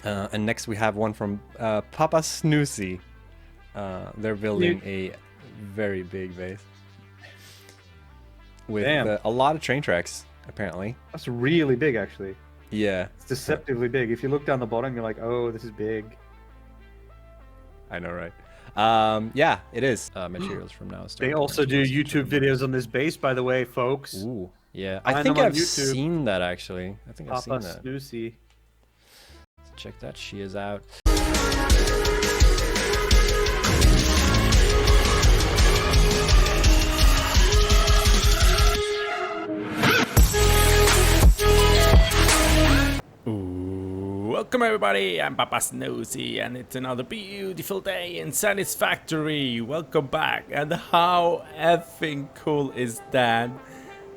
And next we have one from Papa Snusi. They're building a very big base with a lot of train tracks, apparently. That's really big, actually. Yeah. It's deceptively big. If you look down the bottom, you're like, oh, this is big. I know, right? Yeah, it is. Materials from now. They also do YouTube videos on this base, by the way, folks. Ooh, yeah. I think I've seen that, actually. I think I've seen that. Papa Snusi. Let's check that. She is out. Welcome everybody, I'm Papa Snusi and it's another beautiful day in Satisfactory. Welcome back, and how effing cool is that?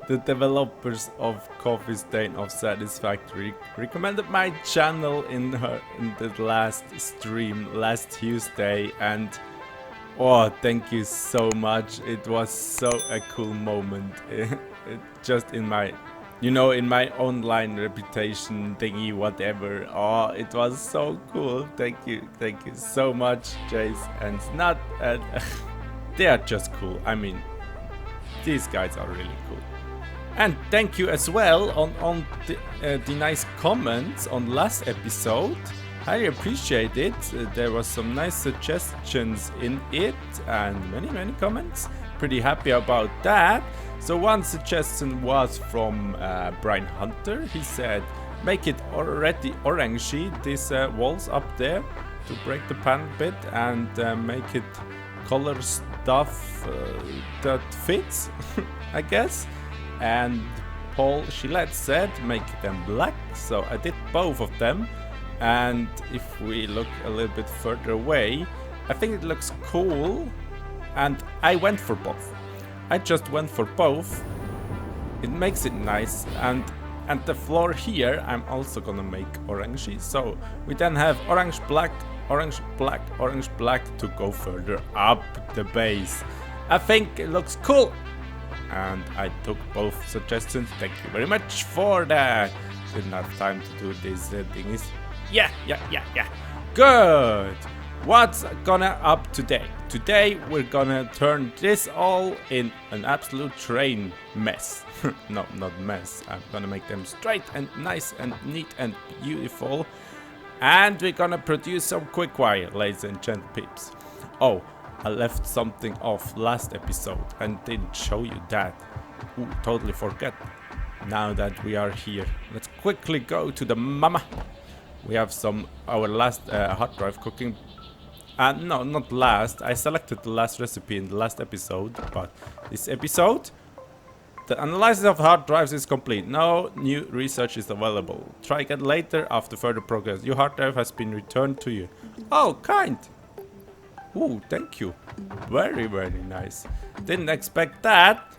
The developers of Coffee Stain of Satisfactory recommended my channel in the last stream last Tuesday, and oh, thank you so much. It was so a cool moment. Just in my, you know, in my online reputation thingy, whatever. Oh, it was so cool. Thank you so much, Jace and Snut. They are just cool. I mean, these guys are really cool. And thank you as well on the nice comments on last episode. I appreciate it. There was some nice suggestions in it and many comments. Pretty happy about that. So one suggestion was from Brian Hunter. He said, make it already orangey, these walls up there, to break the pan a bit, and make it color stuff that fits, I guess. And Paul Gillette said, make them black. So I did both of them. And if we look a little bit further away, I think it looks cool. And I went for both. I just went for both. It makes it nice, and the floor here I'm also gonna make orangey. So we then have orange black, orange black, orange black to go further up the base. I think it looks cool, and I took both suggestions. Thank you very much for that. Didn't have time to do these things. Yeah. Good. What's gonna up today? Today we're gonna turn this all in an absolute train mess. No, not mess. I'm gonna make them straight and nice and neat and beautiful. And we're gonna produce some Quickwire, ladies and gentle peeps. Oh, I left something off last episode and didn't show you that. Ooh, totally forget. Now that we are here, let's quickly go to the mama. We have our last hard drive cooking. No, not last. I selected the last recipe in the last episode, but this episode, the analysis of hard drives is complete. No new research is available. Try again later after further progress. Your hard drive has been returned to you. Oh, kind. Ooh, thank you. Very nice. Didn't expect that.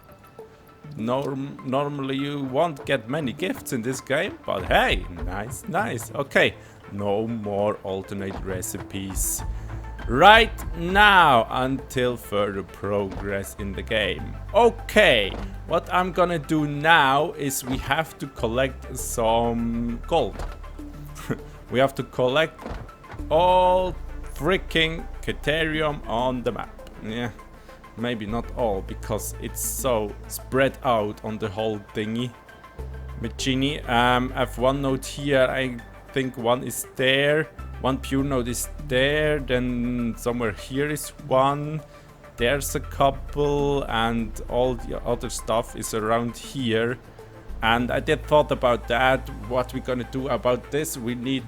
Normally you won't get many gifts in this game, but hey, nice. Okay, no more alternate recipes right now until further progress in the game. Okay, what I'm gonna do now is we have to collect some gold. We have to collect all freaking Caterium on the map. Yeah, maybe not all, because it's so spread out on the whole thingy. Machini, I have one node here. I think one is there. One pure node is there, then somewhere here is one, there's a couple, and all the other stuff is around here. And I did thought about that, what we're gonna do about this. We need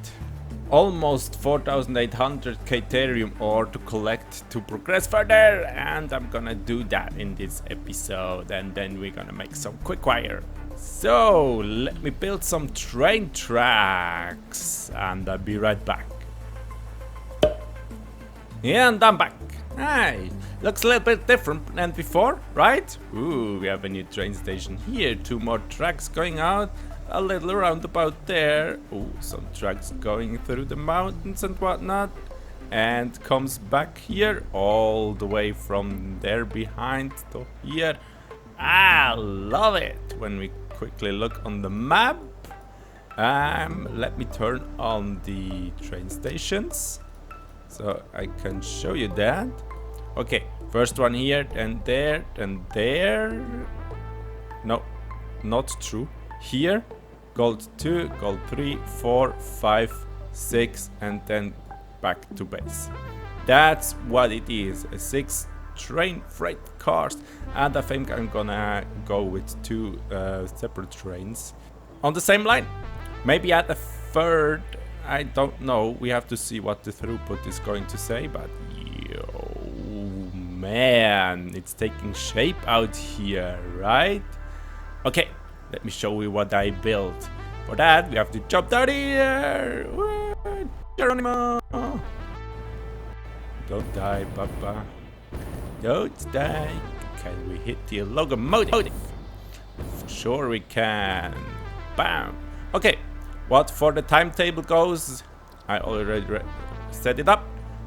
almost 4,800 Caterium ore to collect to progress further, and I'm gonna do that in this episode, and then we're gonna make some Quickwire. So let me build some train tracks, and I'll be right back. And I'm back. Hey, looks a little bit different than before, right? Ooh, we have a new train station here. 2 more tracks going out. A little roundabout there. Ooh, some tracks going through the mountains and whatnot. And comes back here all the way from there behind to here. I love it. When we quickly look on the map, Let me turn on the train stations so I can show you that. Okay, first one here, and there, and there. No, not true. Here, gold 2, gold 3, 4, 5, 6, and then back to base. That's what it is, 6 train freight cars, and I think I'm gonna go with 2 separate trains on the same line. Maybe at the third, I don't know. We have to see what the throughput is going to say, but yo, man, it's taking shape out here, right? Okay, let me show you what I built. For that, we have to jump down here. Geronimo! Don't die, Papa. Don't die. Can we hit the locomotive? Sure we can. Bam. Okay, what for the timetable goes, I already set it up.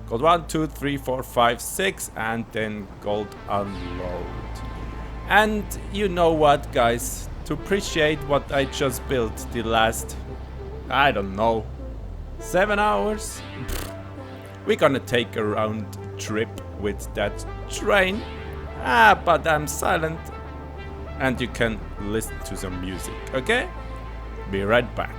Gold 1, 2, 3, 4, 5, 6, and then gold unload. And you know what, guys? To appreciate what I just built the last, I don't know, 7 hours, we're gonna take a round trip with that train. But I'm silent and you can listen to some music, okay? Be right back.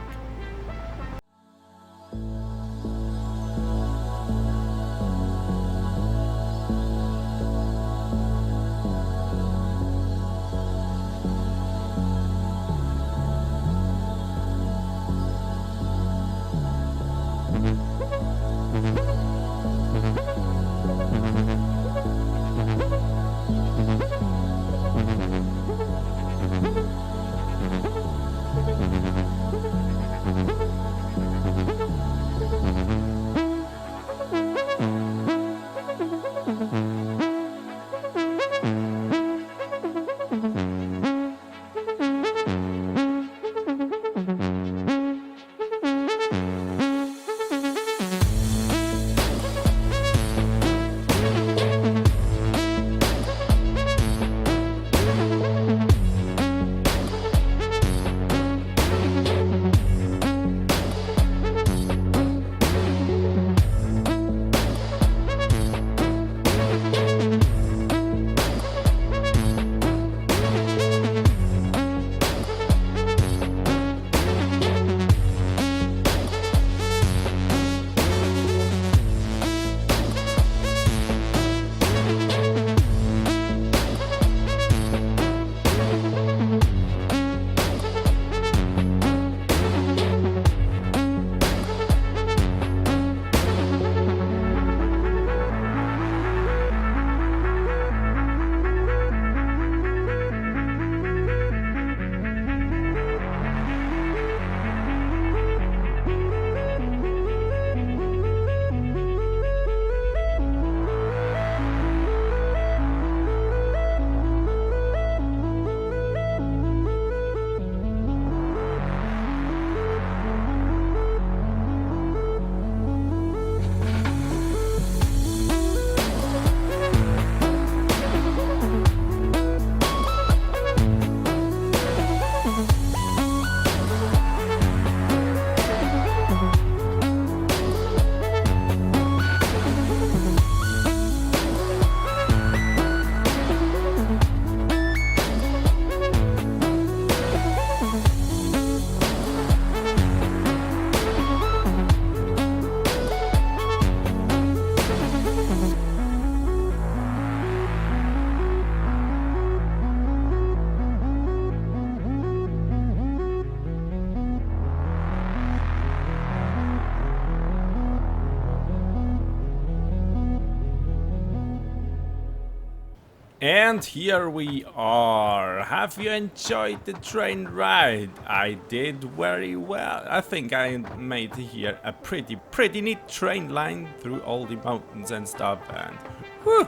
And here we are. Have you enjoyed the train ride? I did very well. I think I made here a pretty neat train line through all the mountains and stuff, and whew,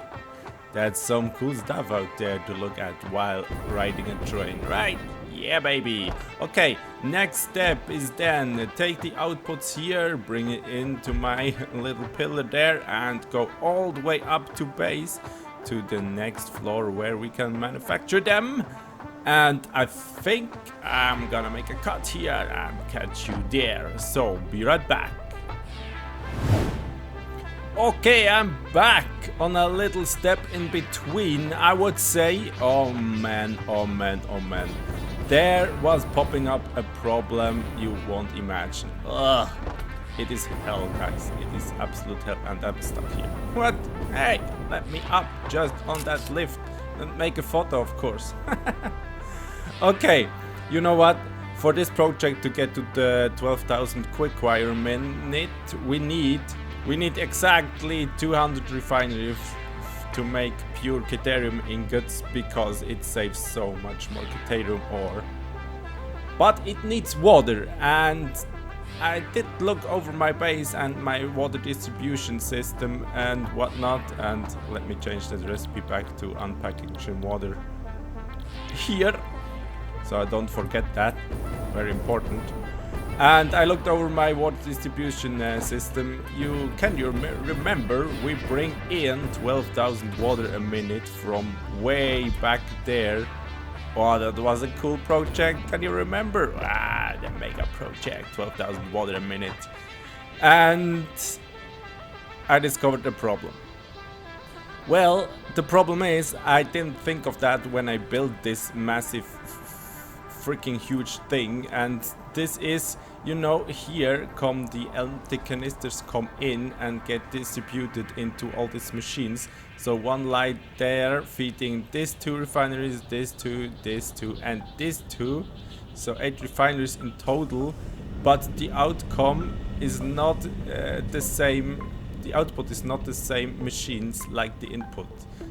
that's some cool stuff out there to look at while riding a train, right? Yeah, baby. Okay, next step is then take the outputs here, bring it into my little pillar there, and go all the way up to base to the next floor where we can manufacture them. And I think I'm gonna make a cut here and catch you there. So be right back. Okay, I'm back on a little step in between, I would say. Oh man, oh man, oh man. There was popping up a problem you won't imagine. Ugh. It is hell, guys. It is absolute hell, and I'm stuck here. What? Hey, let me up just on that lift and make a photo, of course. Okay, you know what? For this project to get to the 12,000 Quickwire minute, we need exactly 200 refineries to make pure Caterium ingots, because it saves so much more Caterium ore. But it needs water, and I did look over my base and my water distribution system and whatnot, and let me change the recipe back to unpackaging water here, so I don't forget that, very important. And I looked over my water distribution system. Can you remember we bring in 12,000 water a minute from way back there? Oh, that was a cool project. Can you remember? The mega project, 12,000 water a minute. And I discovered a problem. Well, the problem is I didn't think of that when I built this massive freaking huge thing, and this is, you know, here come the empty canisters come in and get distributed into all these machines. So one light there feeding these 2 refineries, this 2, and this 2. So 8 refineries in total, but the outcome is not the same. The output is not the same machines like the input.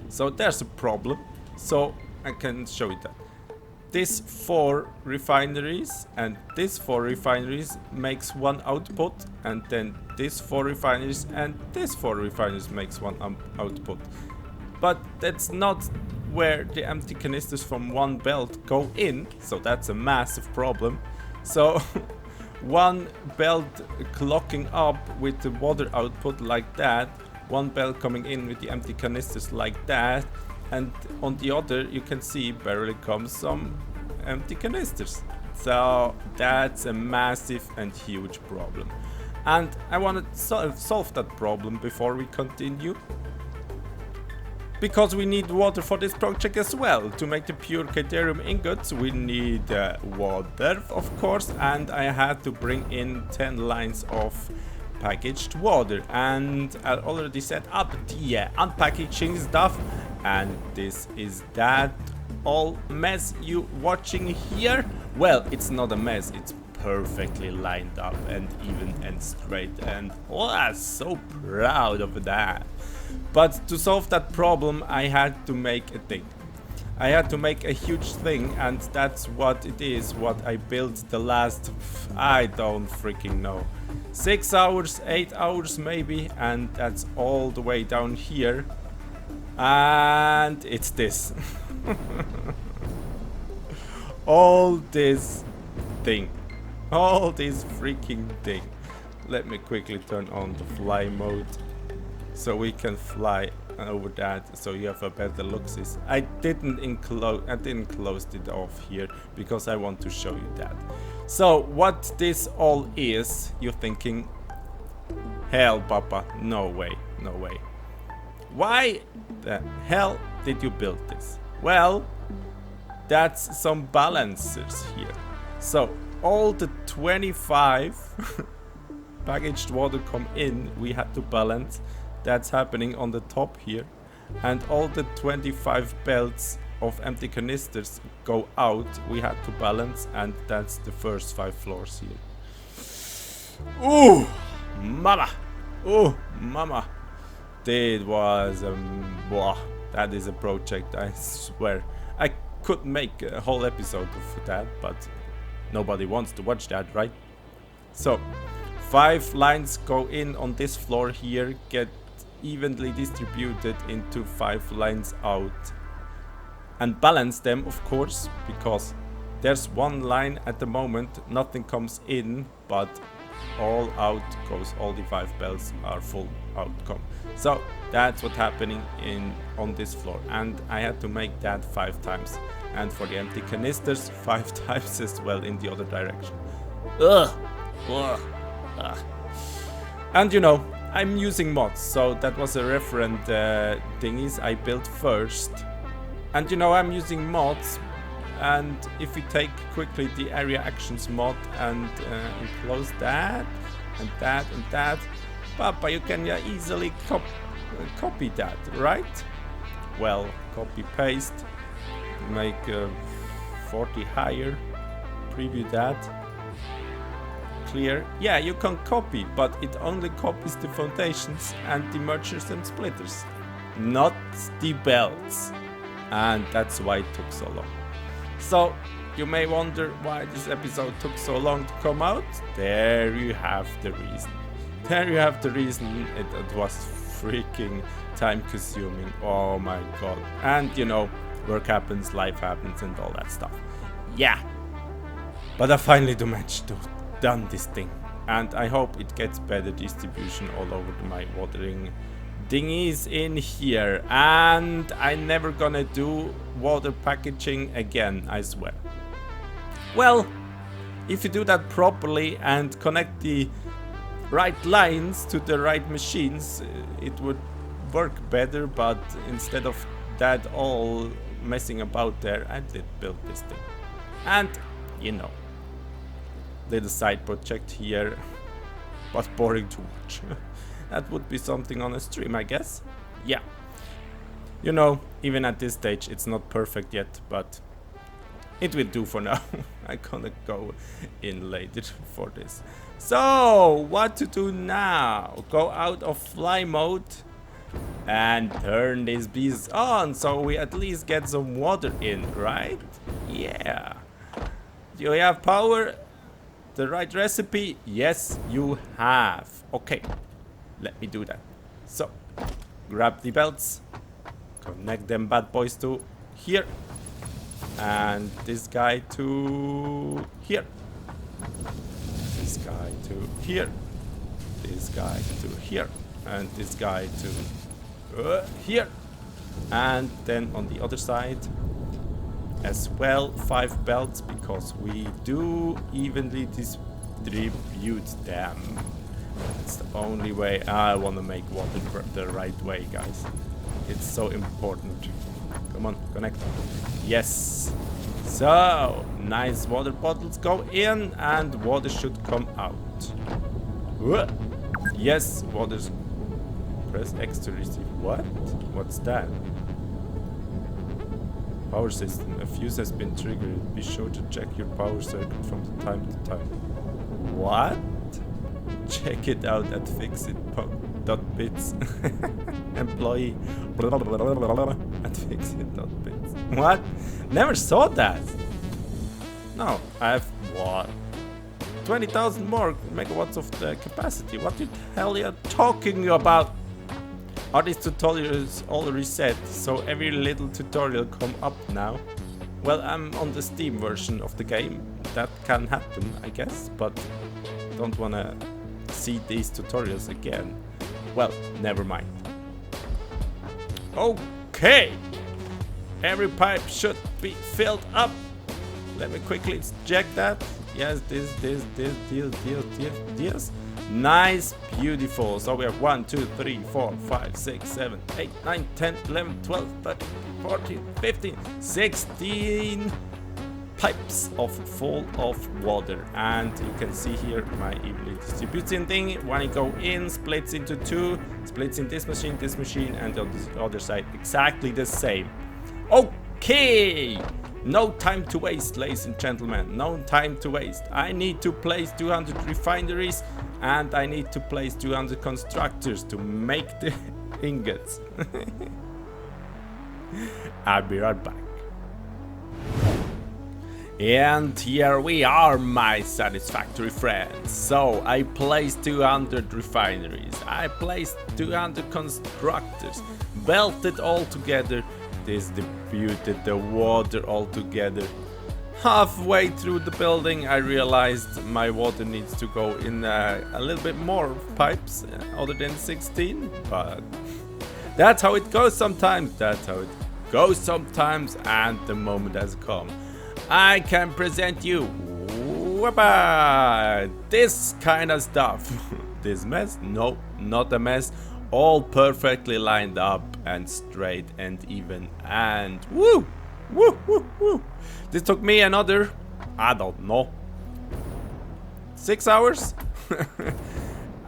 So there's a problem. So I can show you that. This 4 refineries and this 4 refineries makes one output, and then this 4 refineries and this 4 refineries makes one output. But that's not where the empty canisters from one belt go in, so that's a massive problem. So one belt clocking up with the water output like that, one belt coming in with the empty canisters like that, and on the other you can see barely comes some empty canisters. So that's a massive and huge problem, and I want to solve that problem before we continue, because we need water for this project as well. To make the pure Caterium ingots we need water, of course, and I had to bring in 10 lines of packaged water, and I already set up the unpackaging stuff, and this is that all mess you watching here. Well, it's not a mess, it's perfectly lined up and even and straight, and oh, I'm so proud of that. But to solve that problem I had to make a thing. I had to make a huge thing, and that's what it is, what I built the last, I don't freaking know, 6 hours, 8 hours maybe, and that's all the way down here. And it's this. All this thing. All this freaking thing. Let me quickly turn on the fly mode so we can fly over that, so you have a better look. I didn't close it off here because I want to show you that. So what this all is, you're thinking, hell Papa, no way, no way. Why the hell did you build this? Well, that's some balancers here. So all the 25 packaged water come in, we had to balance. That's happening on the top here. And all the 25 belts of empty canisters go out, we had to balance, and that's the first 5 floors here. Ooh, mama! Ooh, mama! That was wow, that is a project, I swear. I could make a whole episode of that, but nobody wants to watch that, right? So 5 lines go in on this floor here, get evenly distributed into 5 lines out, and balance them, of course, because there's one line at the moment, nothing comes in, but all out goes all the 5 belts are full outcome. So that's what's happening on this floor, and I had to make that 5 times, and for the empty canisters 5 times as well in the other direction. Ugh. Ugh. Ugh. And you know, I'm using mods, so that was a referent thingies I built first. And you know, I'm using mods, and if we take quickly the area actions mod and enclose that and that and that, Papa, you can easily copy that, right? Well, copy paste, make 40 higher, preview that, clear. Yeah, you can copy, but it only copies the foundations and the mergers and splitters, not the belts, and that's why it took so long. So you may wonder why this episode took so long to come out. There you have the reason. There you have the reason. It was freaking time consuming. Oh my god. And you know, work happens, life happens, and all that stuff. Yeah. But I finally managed to done this thing, and I hope it gets better distribution all over my watering thingies in here, and I'm never gonna do water packaging again, I swear. Well, if you do that properly and connect the right lines to the right machines, it would work better, but instead of that all messing about there, I did build this thing. And you know, little side project here, but boring to watch. That would be something on a stream, I guess. Yeah. You know, even at this stage, it's not perfect yet, but it will do for now. I'm gonna go in later for this. So, what to do now? Go out of fly mode and turn this beast on, so we at least get some water in, right? Yeah. Do you have power? The right recipe? Yes, you have. Okay. Let me do that. So, grab the belts, connect them bad boys to here, and this guy to here, this guy to here, this guy to here, and this guy to here, and then on the other side as well 5 belts, because we do evenly distribute them. It's the only way. I want to make water the right way, guys. It's so important. Come on, connect. Yes. So, nice water bottles go in and water should come out. Yes, water's... Press X to receive. What? What's that? Power system. A fuse has been triggered. Be sure to check your power circuit from time to time. What? Check it out at fixit.bits. Employee at fixit.bits. What? Never saw that. No, I have what? 20,000 more megawatts of the capacity. What the hell are you talking about? Are these tutorials all reset? So every little tutorial come up now? Well, I'm on the Steam version of the game. That can happen, I guess, but don't wanna see these tutorials again. Well, never mind. Okay, every pipe should be filled up. Let me quickly check that. Yes, this, nice, beautiful. So we have 1, 2, 3, 4, 5, 6, 7, 8, 9, 10, 11, 12, 13, 14, 15, 16 pipes full of water, and you can see here my evenly distributing thing. When it go in, splits into 2, splits in this machine, and on the other side exactly the same. Okay, no time to waste, ladies and gentlemen, no time to waste. I need to place 200 refineries, and I need to place 200 constructors to make the ingots. I'll be right back. And here we are, my Satisfactory friends. So I placed 200 refineries, I placed 200 constructors, belted all together, distributed the water all together, halfway through the building, I realized my water needs to go in a little bit more pipes other than 16, but that's how it goes sometimes. That's how it goes sometimes, and the moment has come. I can present you this kind of stuff. This mess? No, not a mess. All perfectly lined up and straight and even, and woo! Woo, woo, woo. This took me another, I don't know, 6 hours.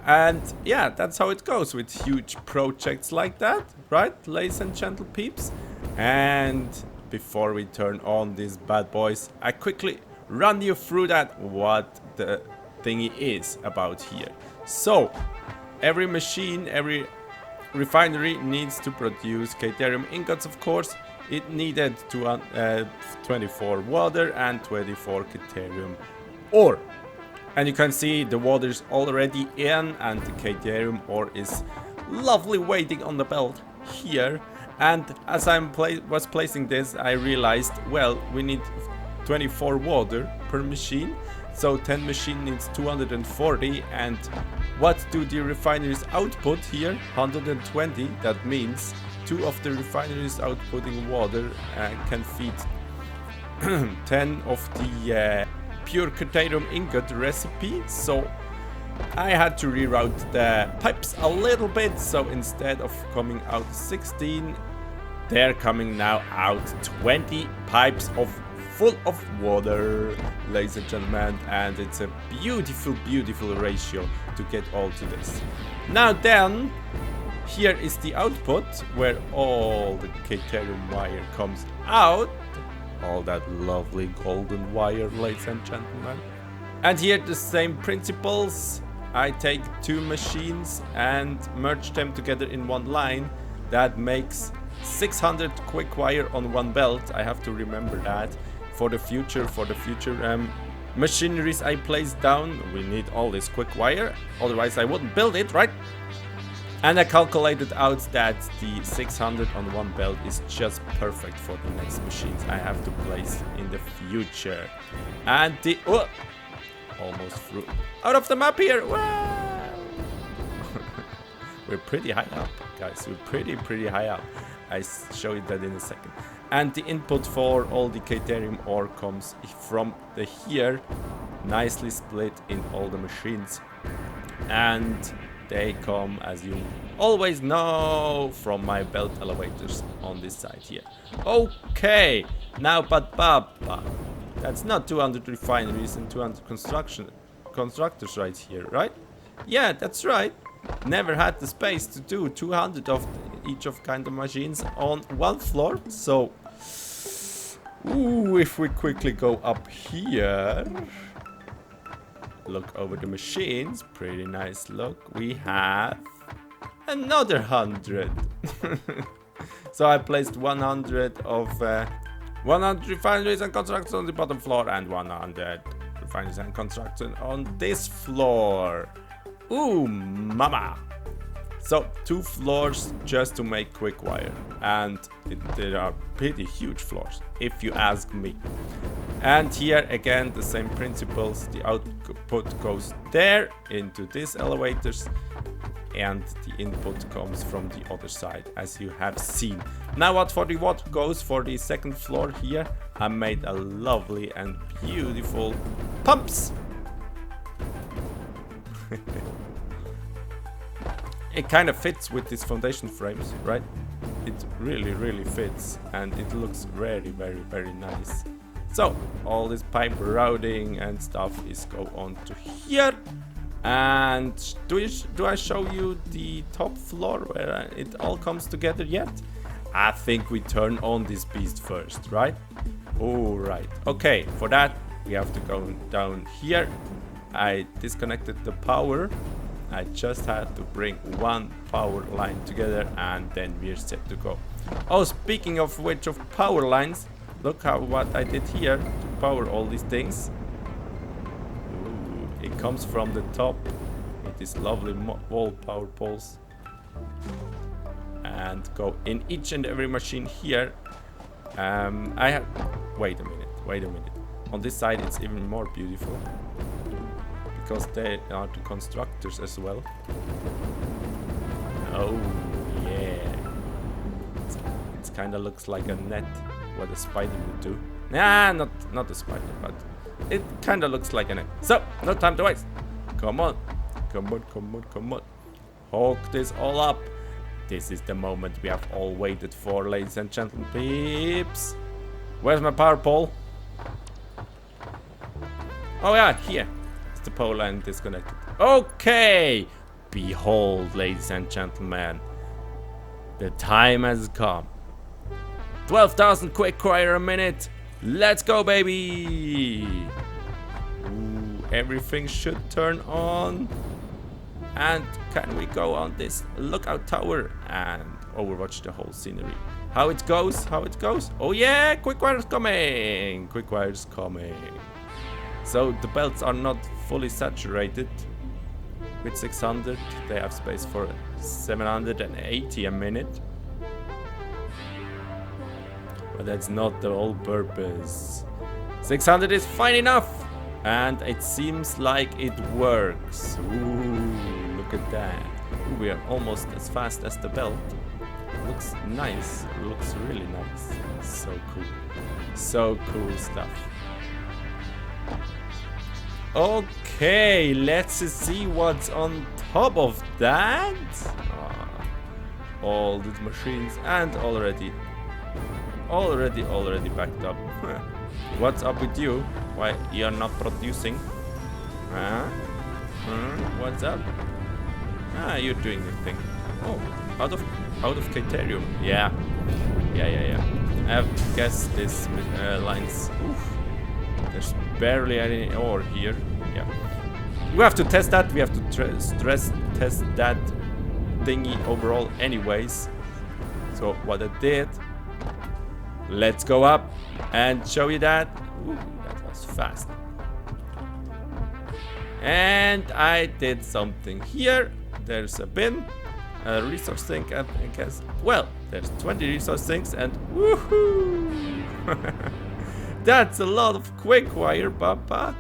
And yeah, that's how it goes with huge projects like that, right, ladies and gentle peeps? And before we turn on these bad boys, I quickly run you through that, what the thingy is about here. So, every machine, every refinery needs to produce Caterium ingots, of course. It needed 24 water and 24 Caterium ore. And you can see the water is already in, and the Caterium ore is lovely waiting on the belt here. And as I was placing this, I realized, well, we need 24 water per machine. So 10 machine needs 240, and what do the refineries output here? 120. That means 2 of the refineries outputting water can feed 10 of the pure Caterium ingot recipe. So I had to reroute the pipes a little bit, so instead of coming out 16, they're coming now out 20 pipes full of water, ladies and gentlemen, and it's a beautiful, beautiful ratio to get all to this. Now then, here is the output where all the Caterium wire comes out. All that lovely golden wire, ladies and gentlemen. And here the same principles. I take 2 machines and merge them together in one line. That makes 600 Quickwire on one belt. I have to remember that for the future, machineries I place down. We need all this Quickwire, otherwise I wouldn't build it, right? And I calculated out that the 600 on one belt is just perfect for the next machines I have to place in the future. And the almost through out of the map here. Wow. We're pretty high up, guys. We're pretty high up. I show you that in a second. And the input for all the Caterium ore comes from the here, nicely split in all the machines. And they come, as you always know, from my belt elevators on this side here. Okay, now but that's not 200 refineries and 200 constructors right here, right? Yeah, that's right. Never had the space to do 200 of each of kind of machines on one floor. So, if we quickly go up here, look over the machines, pretty nice look. We have another 100. So I placed 100 of 100 refineries and constructors on the bottom floor, and 100 refineries and constructors on this floor. Ooh, mama! So 2 floors just to make Quickwire, and they are pretty huge floors, if you ask me. And here again the same principles. The output goes there into these elevators, and the input comes from the other side, as you have seen. Now what for the water goes for the second floor here, I made a lovely and beautiful pumps. It kind of fits with these foundation frames, right? It really fits, and it looks very nice. So all this pipe routing and stuff is go on to here. And do I show you the top floor where it all comes together yet? I think we turn on this beast first, right? All right. Okay, for that we have to go down here. I disconnected the power. I just had to bring one power line together, and then we're set to go. Oh, speaking of which, of power lines, look what I did here to power all these things. Ooh, it comes from the top with these lovely wall power poles, and go in each and every machine here. Wait a minute. On this side it's even more beautiful because they are the constructors as well. Oh yeah, it kind of looks like a net, what a spider would do. Nah, not a spider, but it kind of looks like a net. So no time to waste. Come on, come on, come on, come on. Hook this all up. This is the moment we have all waited for, ladies and gentlemen, peeps. Where's my power pole? Oh yeah, here. It's the pole line disconnected. Okay. Behold, ladies and gentlemen. The time has come. 12,000 Quickwire a minute. Let's go, baby. Ooh, everything should turn on. And can we go on this lookout tower and overwatch the whole scenery? How it goes, how it goes. Oh yeah, Quickwire's coming. Quickwire's coming. So the belts are not fully saturated with 600. They have space for 780 a minute. But that's not the whole purpose. 600 is fine enough. And it seems like it works. Ooh, look at that. Ooh, we are almost as fast as the belt. Looks nice. Looks really nice. So cool. So cool stuff. Okay, let's see what's on top of that. All the machines and already backed up. What's up with you? Why you're not producing? Huh? What's up? Ah, you're doing the thing. Oh, out of Caterium. Yeah. I have guessed this lines. Oof. There's barely any ore here. Yeah. We have to test that. We have to stress test that thingy overall, anyways. So what I did. Let's go up and show you that. Ooh, that was fast. And I did something here. There's a bin, a resource sink, and I guess, well, there's 20 resource sinks, and woohoo! That's a lot of Quickwire, Papa.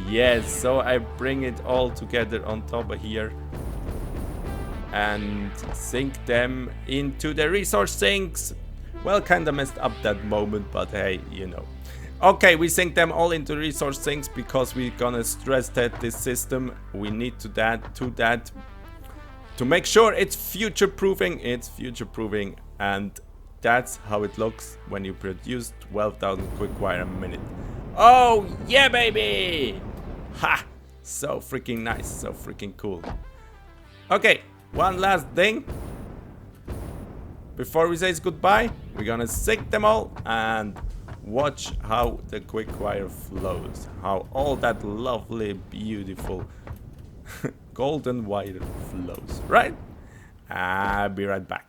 Yes, so I bring it all together on top of here and sink them into the resource sinks. Well, kinda messed up that moment, but hey, you know. Okay, we sink them all into resource sinks because we're gonna stress test this system. We need to make sure it's future-proofing. It's future-proofing, and that's how it looks when you produce 12,000 Quickwire a minute. Oh yeah, baby! Ha! So freaking nice, so freaking cool. Okay, one last thing. Before we say goodbye, we're gonna sink them all and watch how the Quickwire flows. How all that lovely, beautiful golden wire flows, right? I'll be right back.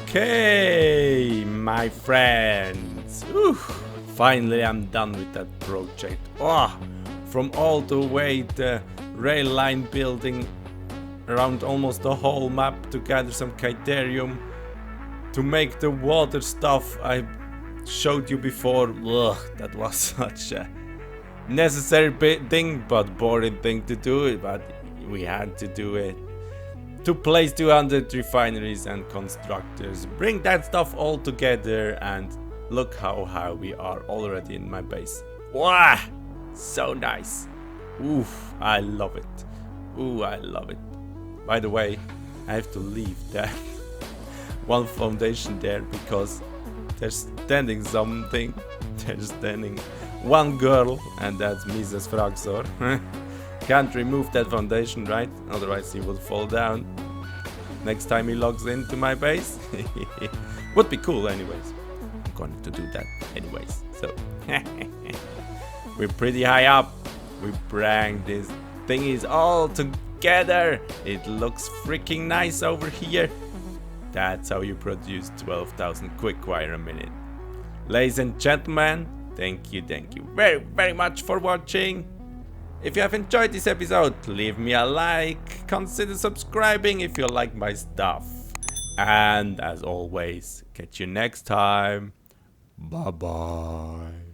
Okay, my friends. Ooh, finally I'm done with that project. Oh, from all the way the rail line building around almost the whole map to gather some Caterium to make the water stuff I showed you before. Ugh, that was such a necessary thing but boring thing to do, but we had to do it. To place 200 refineries and constructors, bring that stuff all together, and look how high we are already in my base. Wow, so nice. Oof, I love it. Ooh, I love it. By the way, I have to leave that one foundation there because there's standing something. There's standing one girl, and that's Mrs. Fraxor. Can't remove that foundation, right? Otherwise he will fall down. next time he logs into my base. Would be cool anyways. I'm going to do that anyways. So we're pretty high up. We bring this thingies all together. It looks freaking nice over here. That's how you produce 12,000 Quickwire a minute. Ladies and gentlemen, thank you very, very much for watching. If you have enjoyed this episode, leave me a like, consider subscribing if you like my stuff. And as always, catch you next time. Bye bye.